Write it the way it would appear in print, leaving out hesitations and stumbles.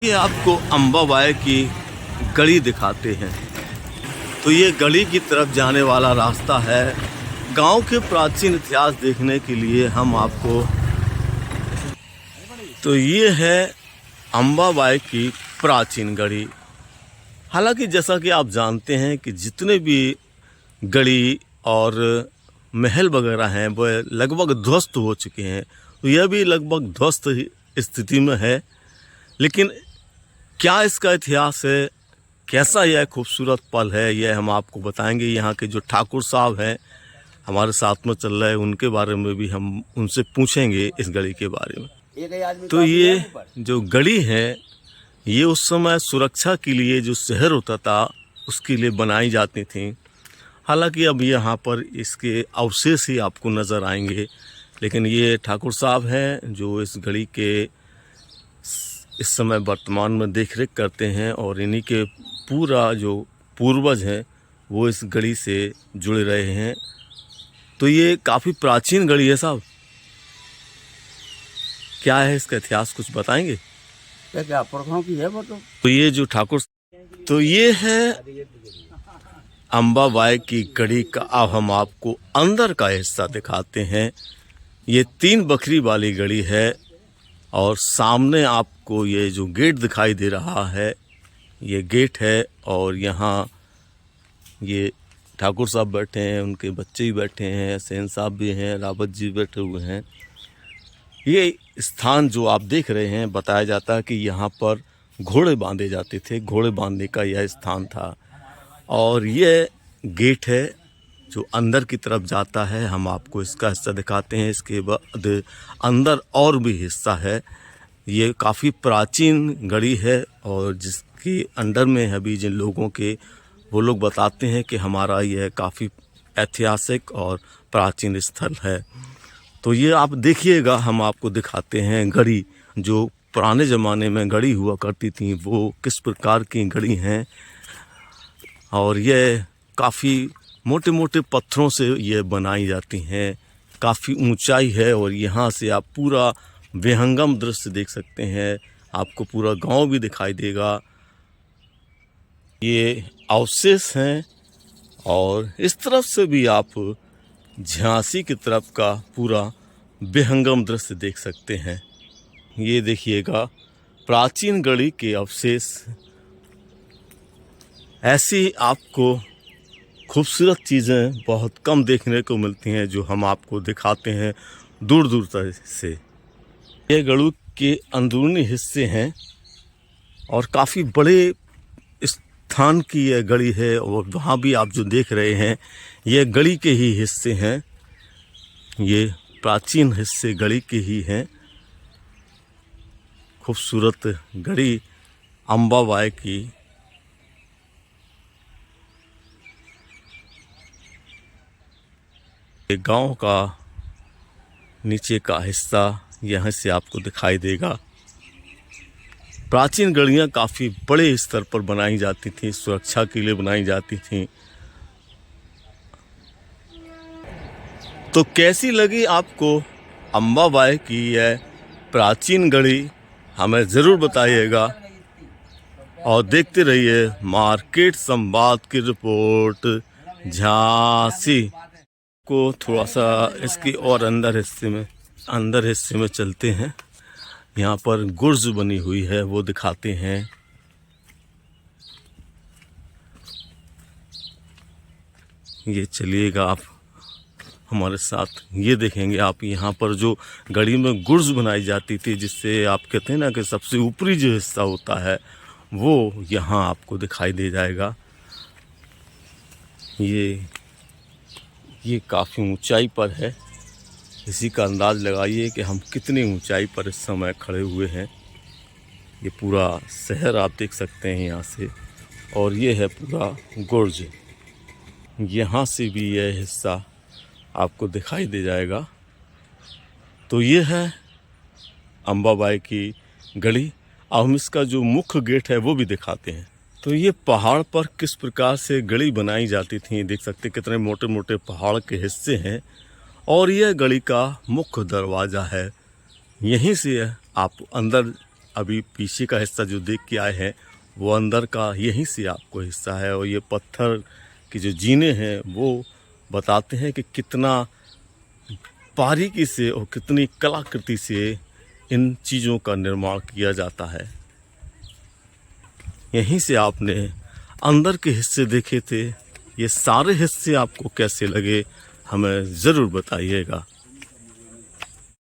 ये आपको अम्बाबाई की गली दिखाते हैं। तो ये गली की तरफ जाने वाला रास्ता है। गांव के प्राचीन इतिहास देखने के लिए हम आपको तो ये है अम्बाबाई की प्राचीन गढ़ी। हालांकि जैसा कि आप जानते हैं कि जितने भी गढ़ी और महल वगैरह हैं वो लगभग ध्वस्त हो चुके हैं, तो यह भी लगभग ध्वस्त स्थिति में है। लेकिन क्या इसका इतिहास है, कैसा यह खूबसूरत पल है, यह हम आपको बताएंगे। यहाँ के जो ठाकुर साहब हैं हमारे साथ में चल रहे हैं, उनके बारे में भी हम उनसे पूछेंगे इस गली के बारे में। तो ये जो गली है ये उस समय सुरक्षा के लिए जो शहर होता था उसके लिए बनाई जाती थी। हालांकि अब यहाँ पर इसके अवशेष ही आपको नज़र आएंगे, लेकिन ये ठाकुर साहब हैं जो इस गली के इस समय वर्तमान में देखरेख करते हैं, और इन्हीं के पूरा जो पूर्वज हैं वो इस गढ़ी से जुड़े रहे हैं। तो ये काफ़ी प्राचीन गढ़ी है साहब। क्या है इसका इतिहास, कुछ बताएंगे? क्या पुरखों की है वो तो ये जो ठाकुर, तो ये है अम्बाबाई की गढ़ी का। अब हम आपको अंदर का हिस्सा दिखाते हैं। ये 3 बखरी वाली गढ़ी है, और सामने आपको ये जो गेट दिखाई दे रहा है ये गेट है। और यहाँ ये ठाकुर साहब बैठे हैं, उनके बच्चे भी बैठे हैं, सेन साहब भी हैं, रावत जी बैठे हुए हैं। ये स्थान जो आप देख रहे हैं, बताया जाता है कि यहाँ पर घोड़े बांधे जाते थे, घोड़े बांधने का यह स्थान था। और ये गेट है जो अंदर की तरफ जाता है। हम आपको इसका हिस्सा दिखाते हैं। इसके बाद अंदर और भी हिस्सा है। ये काफ़ी प्राचीन गढ़ी है, और जिसके अंडर में अभी जिन लोगों के, वो लोग बताते हैं कि हमारा यह काफ़ी ऐतिहासिक और प्राचीन स्थल है। तो ये आप देखिएगा, हम आपको दिखाते हैं गढ़ी जो पुराने ज़माने में गढ़ी हुआ करती थी वो किस प्रकार की गढ़ी हैं। और यह काफ़ी मोटे मोटे पत्थरों से ये बनाई जाती हैं, काफ़ी ऊंचाई है, और यहाँ से आप पूरा विहंगम दृश्य देख सकते हैं। आपको पूरा गांव भी दिखाई देगा। ये अवशेष हैं, और इस तरफ से भी आप झांसी की तरफ का पूरा विहंगम दृश्य देख सकते हैं। ये देखिएगा प्राचीन गढ़ी के अवशेष। ऐसी आपको खूबसूरत चीज़ें बहुत कम देखने को मिलती हैं जो हम आपको दिखाते हैं दूर दूर तक से। ये गढ़ी के अंदरूनी हिस्से हैं, और काफ़ी बड़े स्थान की यह गढ़ी है। और वहाँ भी आप जो देख रहे हैं ये गढ़ी के ही हिस्से हैं, ये प्राचीन हिस्से गढ़ी के ही हैं। खूबसूरत गढ़ी अम्बाबाई की। गांव का नीचे का हिस्सा यहाँ से आपको दिखाई देगा। प्राचीन गढ़ियाँ काफ़ी बड़े स्तर पर बनाई जाती थी, सुरक्षा के लिए बनाई जाती थी। तो कैसी लगी आपको अम्बाबाई की यह प्राचीन गढ़ी, हमें ज़रूर बताइएगा। और देखते रहिए मार्केट संवाद की रिपोर्ट झांसी को। थोड़ा सा इसकी और अंदर हिस्से में चलते हैं। यहाँ पर गुर्ज बनी हुई है वो दिखाते हैं। ये चलिएगा आप हमारे साथ, ये देखेंगे आप यहाँ पर जो गढ़ी में गुर्ज बनाई जाती थी, जिससे आप कहते हैं ना कि सबसे ऊपरी जो हिस्सा होता है वो यहाँ आपको दिखाई दे जाएगा। ये काफ़ी ऊंचाई पर है। इसी का अंदाज़ लगाइए कि हम कितनी ऊंचाई पर इस समय खड़े हुए हैं। ये पूरा शहर आप देख सकते हैं यहाँ से, और ये है पूरा गुर्ज। यहाँ से भी यह हिस्सा आपको दिखाई दे जाएगा। तो ये है अम्बाबाई की गढ़ी। अब हम इसका जो मुख्य गेट है वो भी दिखाते हैं। तो ये पहाड़ पर किस प्रकार से गढ़ी बनाई जाती थी, देख सकते कितने मोटे मोटे पहाड़ के हिस्से हैं। और यह गढ़ी का मुख्य दरवाज़ा है। यहीं से आप अंदर अभी पीछे का हिस्सा जो देख के आए हैं वो अंदर का यहीं से आपको हिस्सा है। और ये पत्थर की जो जीने हैं वो बताते हैं कि कितना बारीकी से और कितनी कलाकृति से इन चीज़ों का निर्माण किया जाता है। यहीं से आपने अंदर के हिस्से देखे थे, ये सारे हिस्से आपको कैसे लगे हमें ज़रूर बताइएगा।